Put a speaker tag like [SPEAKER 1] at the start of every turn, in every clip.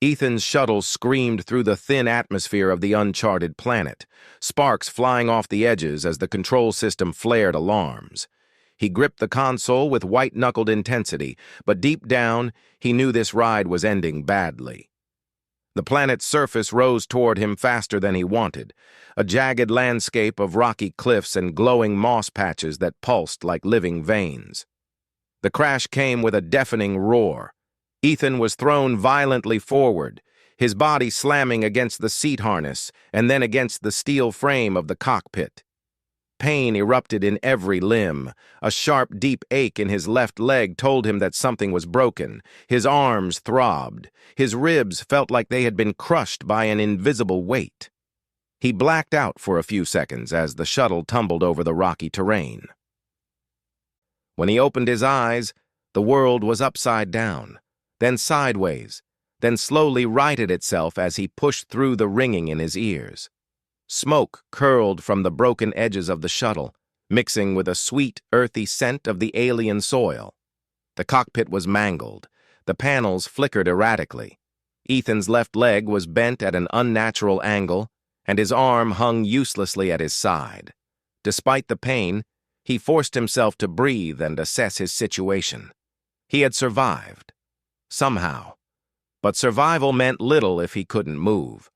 [SPEAKER 1] Ethan's shuttle screamed through the thin atmosphere of the uncharted planet, sparks flying off the edges as the control system flared alarms. He gripped the console with white-knuckled intensity, but deep down, he knew this ride was ending badly. The planet's surface rose toward him faster than he wanted, a jagged landscape of rocky cliffs and glowing moss patches that pulsed like living veins. The crash came with a deafening roar. Ethan was thrown violently forward, his body slamming against the seat harness and then against the steel frame of the cockpit. Pain erupted in every limb. A sharp, deep ache in his left leg told him that something was broken. His arms throbbed. His ribs felt like they had been crushed by an invisible weight. He blacked out for a few seconds as the shuttle tumbled over the rocky terrain. When he opened his eyes, the world was upside down, then sideways, then slowly righted itself as he pushed through the ringing in his ears. Smoke curled from the broken edges of the shuttle, mixing with a sweet, earthy scent of the alien soil. The cockpit was mangled. The panels flickered erratically. Ethan's left leg was bent at an unnatural angle, and his arm hung uselessly at his side. Despite the pain, he forced himself to breathe and assess his situation. He had survived. Somehow. But survival meant little if he couldn't move.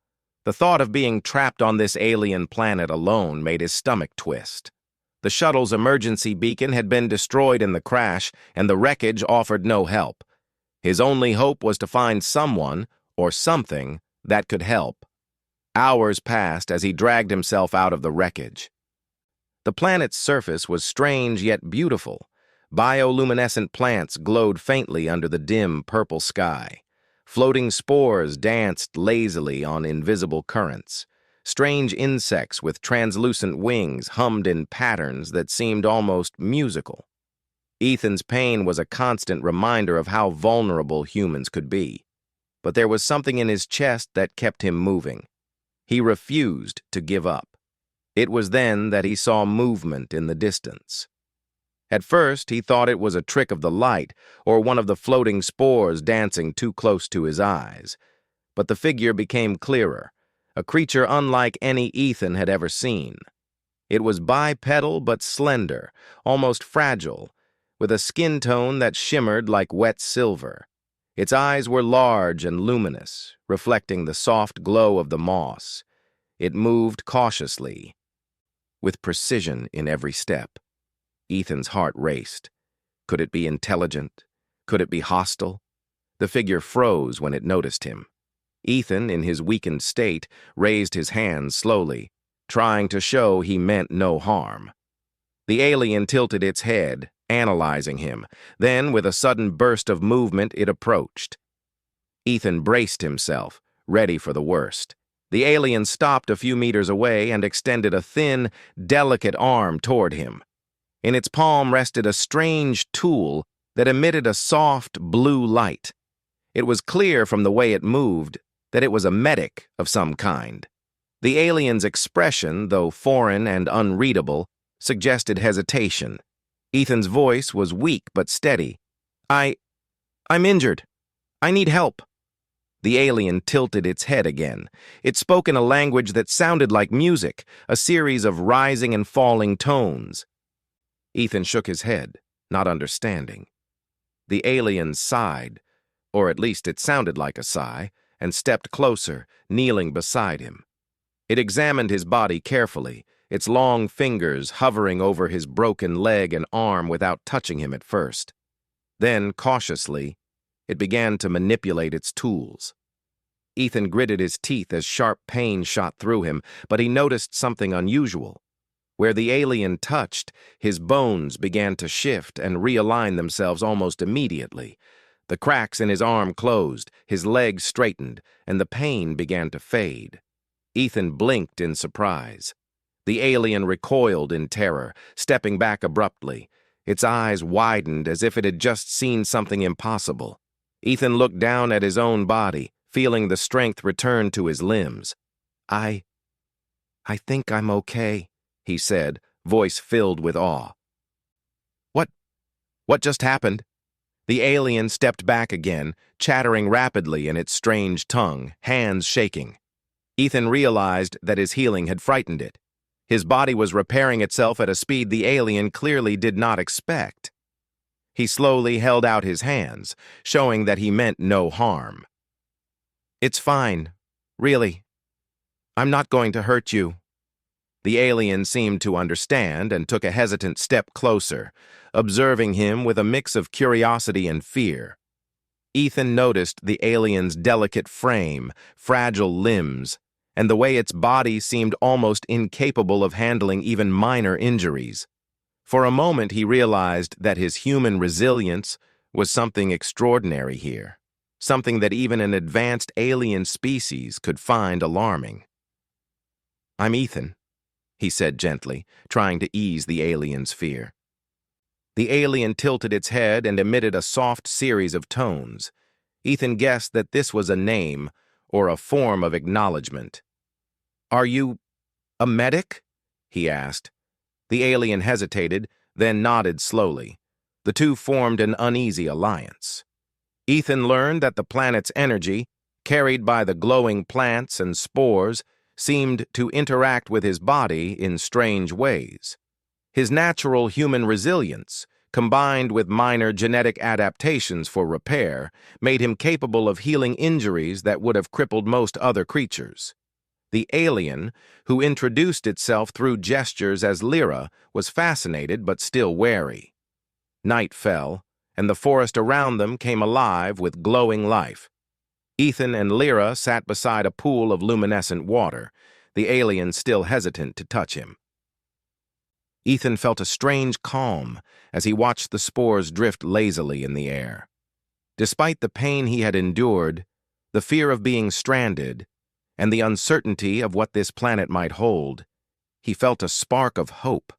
[SPEAKER 1] The thought of being trapped on this alien planet alone made his stomach twist. The shuttle's emergency beacon had been destroyed in the crash, and the wreckage offered no help. His only hope was to find someone, or something, that could help. Hours passed as he dragged himself out of the wreckage. The planet's surface was strange yet beautiful. Bioluminescent plants glowed faintly under the dim purple sky. Floating spores danced lazily on invisible currents. Strange insects with translucent wings hummed in patterns that seemed almost musical. Ethan's pain was a constant reminder of how vulnerable humans could be. But there was something in his chest that kept him moving. He refused to give up. It was then that he saw movement in the distance. At first, he thought it was a trick of the light or one of the floating spores dancing too close to his eyes. But the figure became clearer, a creature unlike any Ethan had ever seen. It was bipedal but slender, almost fragile, with a skin tone that shimmered like wet silver. Its eyes were large and luminous, reflecting the soft glow of the moss. It moved cautiously, with precision in every step. Ethan's heart raced. Could it be intelligent? Could it be hostile? The figure froze when it noticed him. Ethan, in his weakened state, raised his hands slowly, trying to show he meant no harm. The alien tilted its head, analyzing him. Then, with a sudden burst of movement, it approached. Ethan braced himself, ready for the worst. The alien stopped a few meters away and extended a thin, delicate arm toward him. In its palm rested a strange tool that emitted a soft, blue light. It was clear from the way it moved that it was a medic of some kind. The alien's expression, though foreign and unreadable, suggested hesitation. Ethan's voice was weak but steady. I'm injured. I need help." The alien tilted its head again. It spoke in a language that sounded like music, a series of rising and falling tones. Ethan shook his head, not understanding. The alien sighed, or at least it sounded like a sigh, and stepped closer, kneeling beside him. It examined his body carefully, its long fingers hovering over his broken leg and arm without touching him at first. Then, cautiously, it began to manipulate its tools. Ethan gritted his teeth as sharp pain shot through him, but he noticed something unusual. Where the alien touched, his bones began to shift and realign themselves almost immediately. The cracks in his arm closed, his leg straightened, and the pain began to fade. Ethan blinked in surprise. The alien recoiled in terror, stepping back abruptly. Its eyes widened as if it had just seen something impossible. Ethan looked down at his own body, feeling the strength return to his limbs. I think I'm okay," he said, voice filled with awe. What just happened?" The alien stepped back again, chattering rapidly in its strange tongue, hands shaking. Ethan realized that his healing had frightened it. His body was repairing itself at a speed the alien clearly did not expect. He slowly held out his hands, showing that he meant no harm. "It's fine. Really. I'm not going to hurt you." The alien seemed to understand and took a hesitant step closer, observing him with a mix of curiosity and fear. Ethan noticed the alien's delicate frame, fragile limbs, and the way its body seemed almost incapable of handling even minor injuries. For a moment he realized that his human resilience was something extraordinary here, something that even an advanced alien species could find alarming. "I'm Ethan," he said gently, trying to ease the alien's fear. The alien tilted its head and emitted a soft series of tones. Ethan guessed that this was a name or a form of acknowledgement. "Are you a medic?" he asked. The alien hesitated, then nodded slowly. The two formed an uneasy alliance. Ethan learned that the planet's energy, carried by the glowing plants and spores, seemed to interact with his body in strange ways. His natural human resilience, combined with minor genetic adaptations for repair, made him capable of healing injuries that would have crippled most other creatures. The alien, who introduced itself through gestures as Lyra, was fascinated but still wary. Night fell, and the forest around them came alive with glowing life. Ethan and Lyra sat beside a pool of luminescent water, the alien still hesitant to touch him. Ethan felt a strange calm as he watched the spores drift lazily in the air. Despite the pain he had endured, the fear of being stranded, and the uncertainty of what this planet might hold, he felt a spark of hope.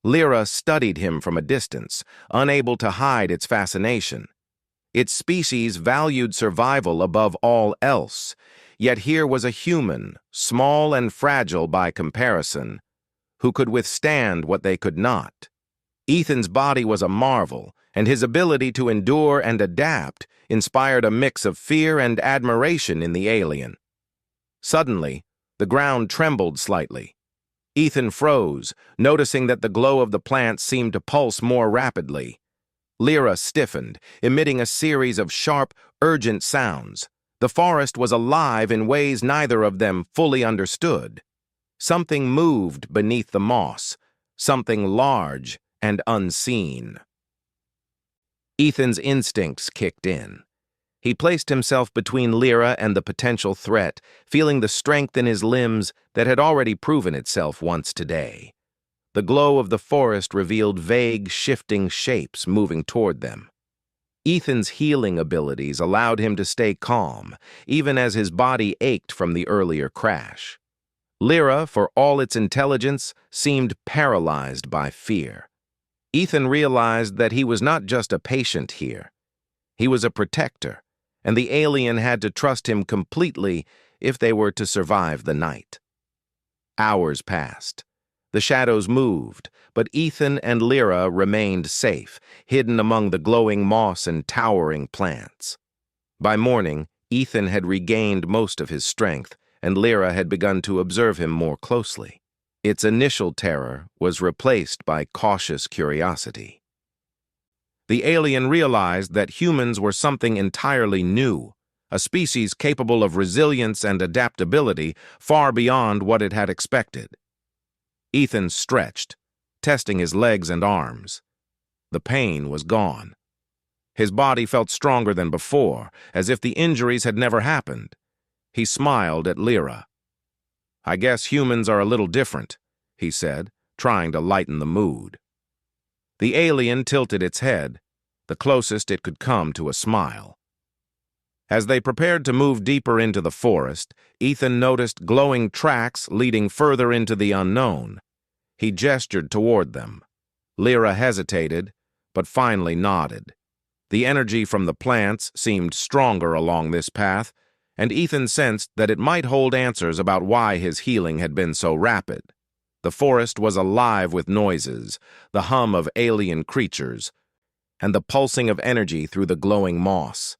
[SPEAKER 1] Lyra studied him from a distance, unable to hide its fascination. Its species valued survival above all else, yet here was a human, small and fragile by comparison, who could withstand what they could not. Ethan's body was a marvel, and his ability to endure and adapt inspired a mix of fear and admiration in the alien. Suddenly, the ground trembled slightly. Ethan froze, noticing that the glow of the plants seemed to pulse more rapidly. Lyra stiffened, emitting a series of sharp, urgent sounds. The forest was alive in ways neither of them fully understood. Something moved beneath the moss, something large and unseen. Ethan's instincts kicked in. He placed himself between Lyra and the potential threat, feeling the strength in his limbs that had already proven itself once today. The glow of the forest revealed vague, shifting shapes moving toward them. Ethan's healing abilities allowed him to stay calm, even as his body ached from the earlier crash. Lyra, for all its intelligence, seemed paralyzed by fear. Ethan realized that he was not just a patient here. He was a protector, and the alien had to trust him completely if they were to survive the night. Hours passed. The shadows moved, but Ethan and Lyra remained safe, hidden among the glowing moss and towering plants. By morning, Ethan had regained most of his strength, and Lyra had begun to observe him more closely. Its initial terror was replaced by cautious curiosity. The alien realized that humans were something entirely new, a species capable of resilience and adaptability far beyond what it had expected. Ethan stretched, testing his legs and arms. The pain was gone. His body felt stronger than before, as if the injuries had never happened. He smiled at Lyra. "I guess humans are a little different," he said, trying to lighten the mood. The alien tilted its head, the closest it could come to a smile. As they prepared to move deeper into the forest, Ethan noticed glowing tracks leading further into the unknown. He gestured toward them. Lyra hesitated, but finally nodded. The energy from the plants seemed stronger along this path, and Ethan sensed that it might hold answers about why his healing had been so rapid. The forest was alive with noises, the hum of alien creatures, and the pulsing of energy through the glowing moss.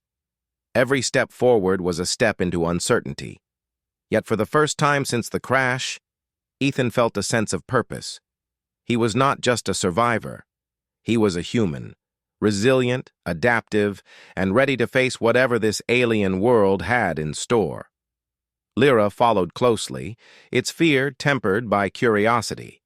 [SPEAKER 1] Every step forward was a step into uncertainty. Yet for the first time since the crash, Ethan felt a sense of purpose. He was not just a survivor. He was a human, resilient, adaptive, and ready to face whatever this alien world had in store. Lyra followed closely, its fear tempered by curiosity.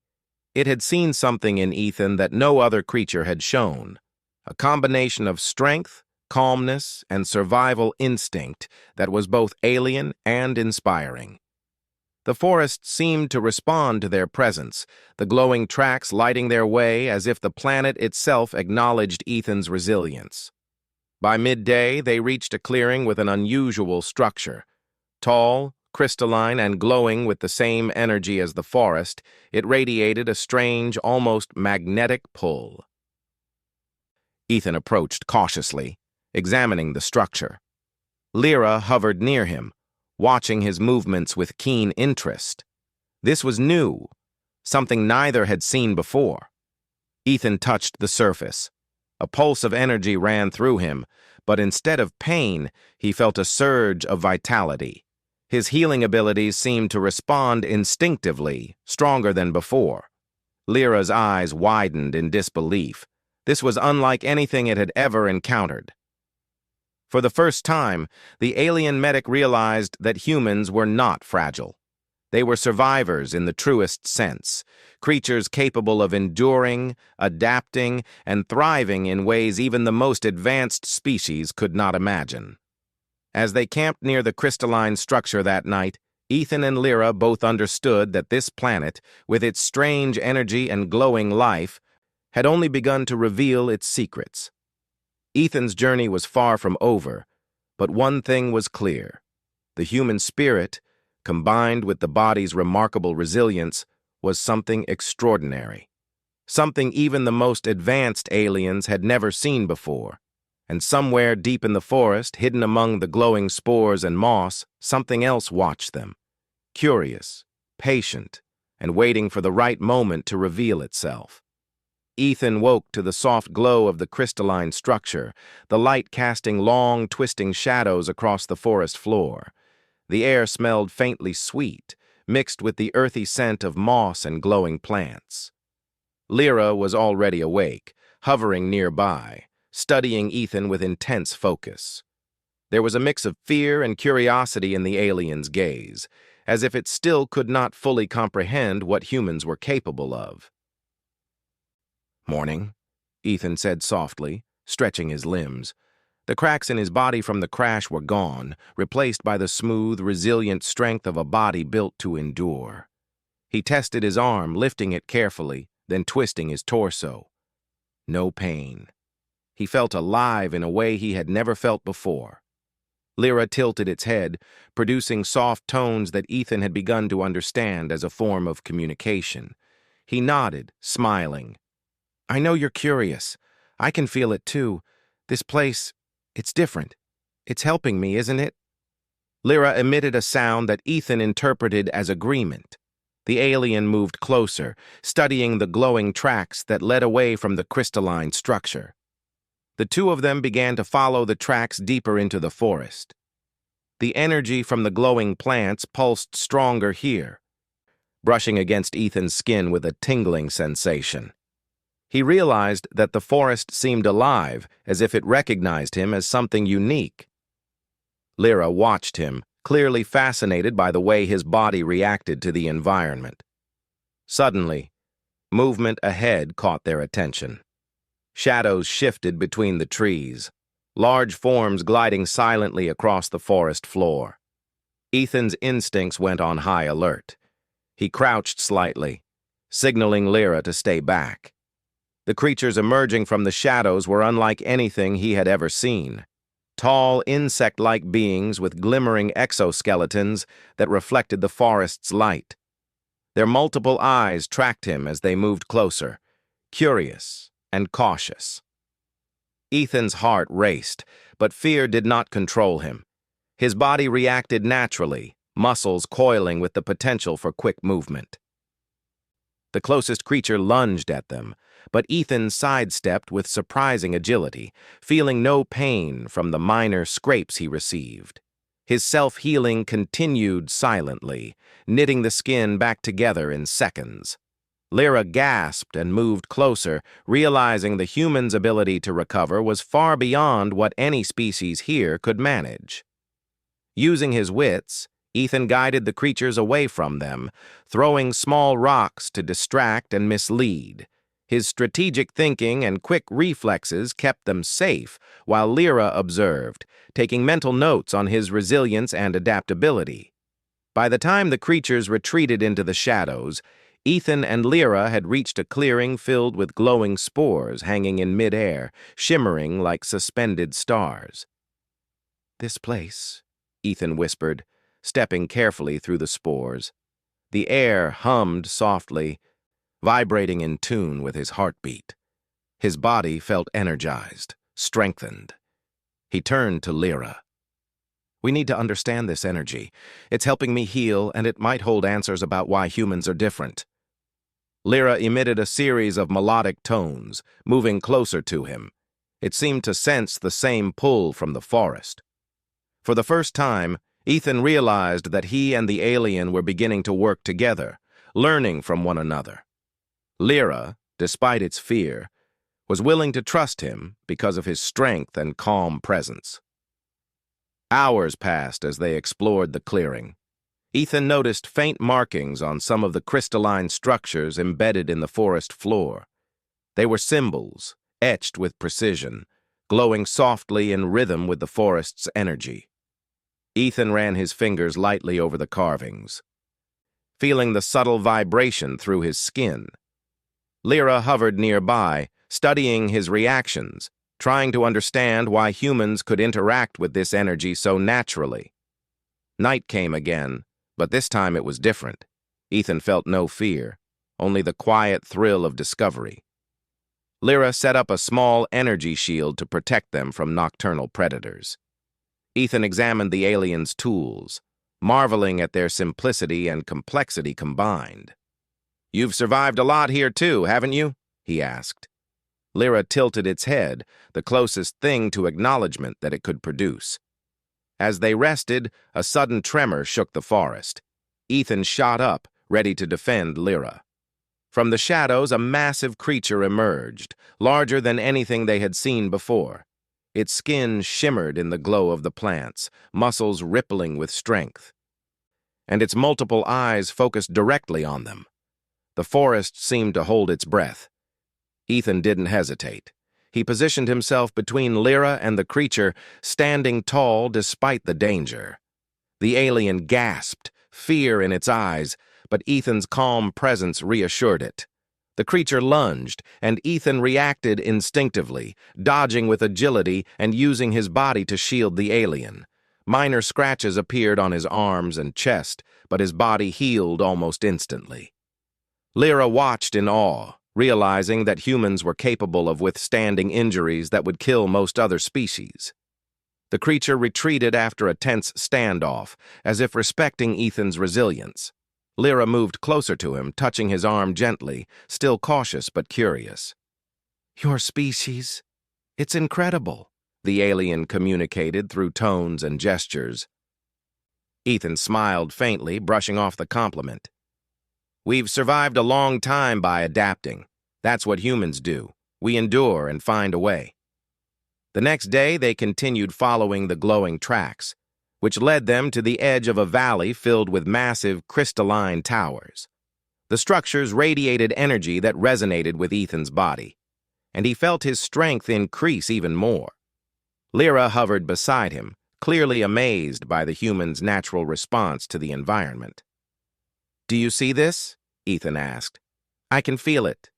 [SPEAKER 1] It had seen something in Ethan that no other creature had shown, a combination of strength, calmness, and survival instinct that was both alien and inspiring. The forest seemed to respond to their presence, the glowing tracks lighting their way as if the planet itself acknowledged Ethan's resilience. By midday, they reached a clearing with an unusual structure. Tall, crystalline, and glowing with the same energy as the forest, it radiated a strange, almost magnetic pull. Ethan approached cautiously, examining the structure. Lyra hovered near him, watching his movements with keen interest. This was new, something neither had seen before. Ethan touched the surface. A pulse of energy ran through him, but instead of pain, he felt a surge of vitality. His healing abilities seemed to respond instinctively, stronger than before. Lyra's eyes widened in disbelief. This was unlike anything it had ever encountered. For the first time, the alien medic realized that humans were not fragile. They were survivors in the truest sense, creatures capable of enduring, adapting, and thriving in ways even the most advanced species could not imagine. As they camped near the crystalline structure that night, Ethan and Lyra both understood that this planet, with its strange energy and glowing life, had only begun to reveal its secrets. Ethan's journey was far from over, but one thing was clear. The human spirit, combined with the body's remarkable resilience, was something extraordinary. Something even the most advanced aliens had never seen before. And somewhere deep in the forest, hidden among the glowing spores and moss, something else watched them. Curious, patient, and waiting for the right moment to reveal itself. Ethan woke to the soft glow of the crystalline structure, the light casting long, twisting shadows across the forest floor. The air smelled faintly sweet, mixed with the earthy scent of moss and glowing plants. Lyra was already awake, hovering nearby, studying Ethan with intense focus. There was a mix of fear and curiosity in the alien's gaze, as if it still could not fully comprehend what humans were capable of. "Morning," Ethan said softly, stretching his limbs. The cracks in his body from the crash were gone, replaced by the smooth, resilient strength of a body built to endure. He tested his arm, lifting it carefully, then twisting his torso. No pain. He felt alive in a way he had never felt before. Lyra tilted its head, producing soft tones that Ethan had begun to understand as a form of communication. He nodded, smiling. "I know you're curious. I can feel it too. This place, it's different. It's helping me, isn't it?" Lyra emitted a sound that Ethan interpreted as agreement. The alien moved closer, studying the glowing tracks that led away from the crystalline structure. The two of them began to follow the tracks deeper into the forest. The energy from the glowing plants pulsed stronger here, brushing against Ethan's skin with a tingling sensation. He realized that the forest seemed alive, as if it recognized him as something unique. Lyra watched him, clearly fascinated by the way his body reacted to the environment. Suddenly, movement ahead caught their attention. Shadows shifted between the trees, large forms gliding silently across the forest floor. Ethan's instincts went on high alert. He crouched slightly, signaling Lyra to stay back. The creatures emerging from the shadows were unlike anything he had ever seen. Tall, insect-like beings with glimmering exoskeletons that reflected the forest's light. Their multiple eyes tracked him as they moved closer, curious and cautious. Ethan's heart raced, but fear did not control him. His body reacted naturally, muscles coiling with the potential for quick movement. The closest creature lunged at them, but Ethan sidestepped with surprising agility, feeling no pain from the minor scrapes he received. His self-healing continued silently, knitting the skin back together in seconds. Lyra gasped and moved closer, realizing the human's ability to recover was far beyond what any species here could manage. Using his wits, Ethan guided the creatures away from them, throwing small rocks to distract and mislead. His strategic thinking and quick reflexes kept them safe, while Lyra observed, taking mental notes on his resilience and adaptability. By the time the creatures retreated into the shadows, Ethan and Lyra had reached a clearing filled with glowing spores hanging in midair, shimmering like suspended stars. "This place," Ethan whispered, stepping carefully through the spores. The air hummed softly, vibrating in tune with his heartbeat. His body felt energized, strengthened. He turned to Lyra. "We need to understand this energy. It's helping me heal, and it might hold answers about why humans are different." Lyra emitted a series of melodic tones, moving closer to him. It seemed to sense the same pull from the forest. For the first time, Ethan realized that he and the alien were beginning to work together, learning from one another. Lyra, despite its fear, was willing to trust him because of his strength and calm presence. Hours passed as they explored the clearing. Ethan noticed faint markings on some of the crystalline structures embedded in the forest floor. They were symbols, etched with precision, glowing softly in rhythm with the forest's energy. Ethan ran his fingers lightly over the carvings, feeling the subtle vibration through his skin. Lyra hovered nearby, studying his reactions, trying to understand why humans could interact with this energy so naturally. Night came again, but this time it was different. Ethan felt no fear, only the quiet thrill of discovery. Lyra set up a small energy shield to protect them from nocturnal predators. Ethan examined the aliens' tools, marveling at their simplicity and complexity combined. "You've survived a lot here too, haven't you?" he asked. Lyra tilted its head, the closest thing to acknowledgement that it could produce. As they rested, a sudden tremor shook the forest. Ethan shot up, ready to defend Lyra. From the shadows, a massive creature emerged, larger than anything they had seen before. Its skin shimmered in the glow of the plants, muscles rippling with strength. And its multiple eyes focused directly on them. The forest seemed to hold its breath. Ethan didn't hesitate. He positioned himself between Lyra and the creature, standing tall despite the danger. The alien gasped, fear in its eyes, but Ethan's calm presence reassured it. The creature lunged, and Ethan reacted instinctively, dodging with agility and using his body to shield the alien. Minor scratches appeared on his arms and chest, but his body healed almost instantly. Lyra watched in awe, realizing that humans were capable of withstanding injuries that would kill most other species. The creature retreated after a tense standoff, as if respecting Ethan's resilience. Lyra moved closer to him, touching his arm gently, still cautious but curious. "Your species? It's incredible," the alien communicated through tones and gestures. Ethan smiled faintly, brushing off the compliment. "We've survived a long time by adapting. That's what humans do. We endure and find a way." The next day, they continued following the glowing tracks, which led them to the edge of a valley filled with massive crystalline towers. The structures radiated energy that resonated with Ethan's body, and he felt his strength increase even more. Lyra hovered beside him, clearly amazed by the human's natural response to the environment. "Do you see this?" Ethan asked. "I can feel it.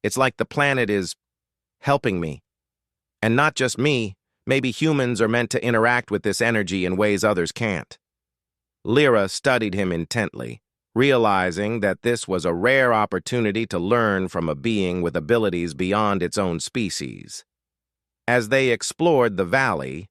[SPEAKER 1] It's like the planet is helping me. And not just me, maybe humans are meant to interact with this energy in ways others can't." Lyra studied him intently, realizing that this was a rare opportunity to learn from a being with abilities beyond its own species. As they explored the valley,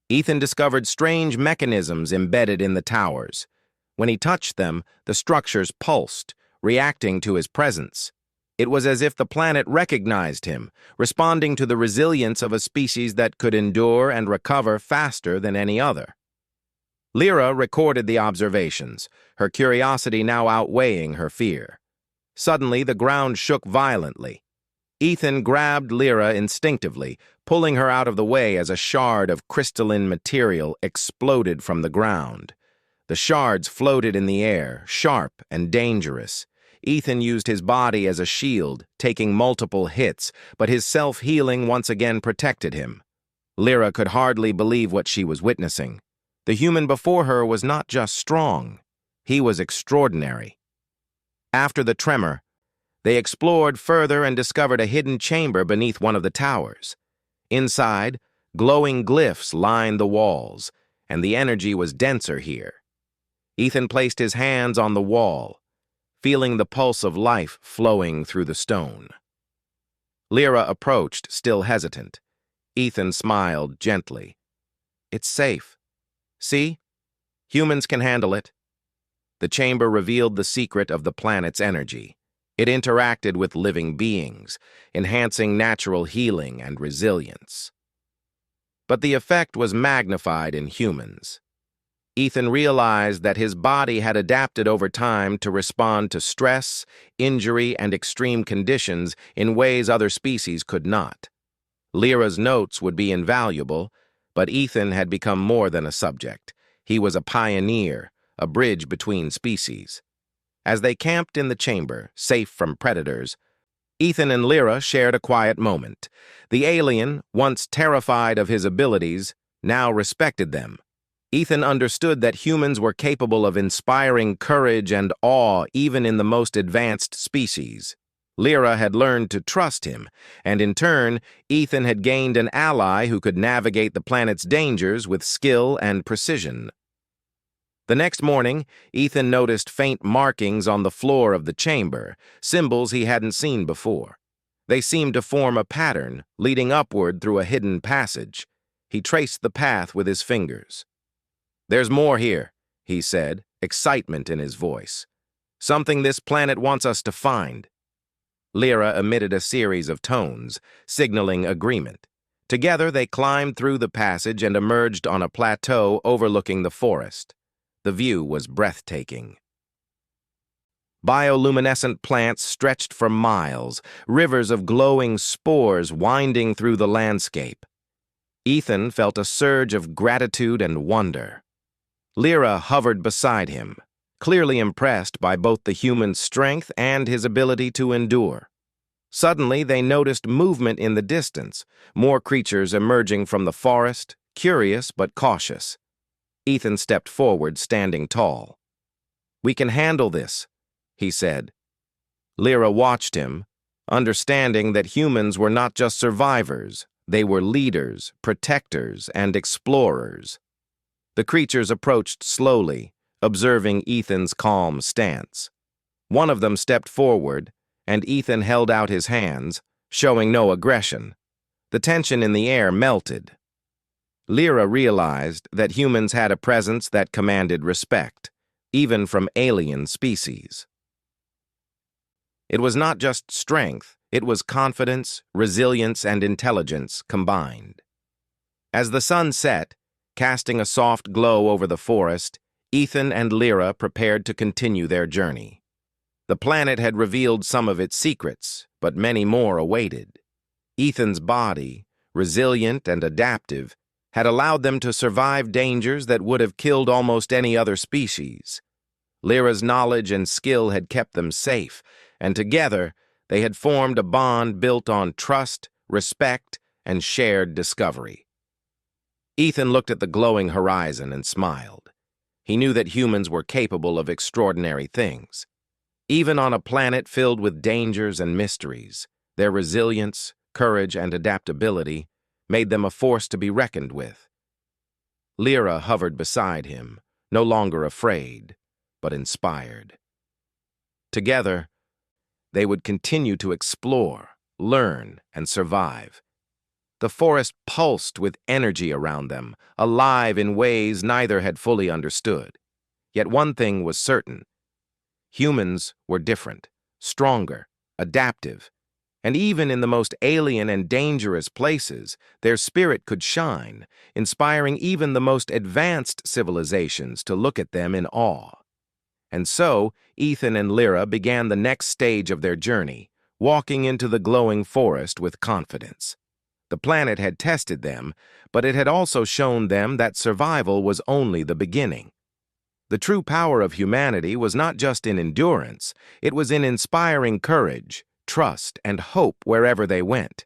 [SPEAKER 1] Ethan discovered strange mechanisms embedded in the towers. When he touched them, the structures pulsed, reacting to his presence. It was as if the planet recognized him, responding to the resilience of a species that could endure and recover faster than any other. Lyra recorded the observations, her curiosity now outweighing her fear. Suddenly, the ground shook violently. Ethan grabbed Lyra instinctively, pulling her out of the way as a shard of crystalline material exploded from the ground. The shards floated in the air, sharp and dangerous. Ethan used his body as a shield, taking multiple hits, but his self-healing once again protected him. Lyra could hardly believe what she was witnessing. The human before her was not just strong, he was extraordinary. After the tremor, they explored further and discovered a hidden chamber beneath one of the towers. Inside, glowing glyphs lined the walls, and the energy was denser here. Ethan placed his hands on the wall, feeling the pulse of life flowing through the stone. Lyra approached, still hesitant. Ethan smiled gently. "It's safe. See? Humans can handle it." The chamber revealed the secret of the planet's energy. It interacted with living beings, enhancing natural healing and resilience. But the effect was magnified in humans. Ethan realized that his body had adapted over time to respond to stress, injury, and extreme conditions in ways other species could not. Lyra's notes would be invaluable, but Ethan had become more than a subject. He was a pioneer, a bridge between species. As they camped in the chamber, safe from predators, Ethan and Lyra shared a quiet moment. The alien, once terrified of his abilities, now respected them. Ethan understood that humans were capable of inspiring courage and awe even in the most advanced species. Lyra had learned to trust him, and in turn, Ethan had gained an ally who could navigate the planet's dangers with skill and precision. The next morning, Ethan noticed faint markings on the floor of the chamber, symbols he hadn't seen before. They seemed to form a pattern, leading upward through a hidden passage. He traced the path with his fingers. "There's more here," he said, excitement in his voice. "Something this planet wants us to find." Lyra emitted a series of tones, signaling agreement. Together, they climbed through the passage and emerged on a plateau overlooking the forest. The view was breathtaking. Bioluminescent plants stretched for miles, rivers of glowing spores winding through the landscape. Ethan felt a surge of gratitude and wonder. Lyra hovered beside him, clearly impressed by both the human's strength and his ability to endure. Suddenly, they noticed movement in the distance, more creatures emerging from the forest, curious but cautious. Ethan stepped forward, standing tall. "We can handle this," he said. Lyra watched him, understanding that humans were not just survivors, they were leaders, protectors, and explorers. The creatures approached slowly, observing Ethan's calm stance. One of them stepped forward, and Ethan held out his hands, showing no aggression. The tension in the air melted. Lyra realized that humans had a presence that commanded respect, even from alien species. It was not just strength, it was confidence, resilience, and intelligence combined. As the sun set, casting a soft glow over the forest, Ethan and Lyra prepared to continue their journey. The planet had revealed some of its secrets, but many more awaited. Ethan's body, resilient and adaptive, had allowed them to survive dangers that would have killed almost any other species. Lyra's knowledge and skill had kept them safe, and together they had formed a bond built on trust, respect, and shared discovery. Ethan looked at the glowing horizon and smiled. He knew that humans were capable of extraordinary things. Even on a planet filled with dangers and mysteries, their resilience, courage, and adaptability made them a force to be reckoned with. Lyra hovered beside him, no longer afraid, but inspired. Together, they would continue to explore, learn, and survive. The forest pulsed with energy around them, alive in ways neither had fully understood. Yet one thing was certain. Humans were different, stronger, adaptive, and even in the most alien and dangerous places, their spirit could shine, inspiring even the most advanced civilizations to look at them in awe. And so, Ethan and Lyra began the next stage of their journey, walking into the glowing forest with confidence. The planet had tested them, but it had also shown them that survival was only the beginning. The true power of humanity was not just in endurance, it was in inspiring courage, trust, and hope wherever they went.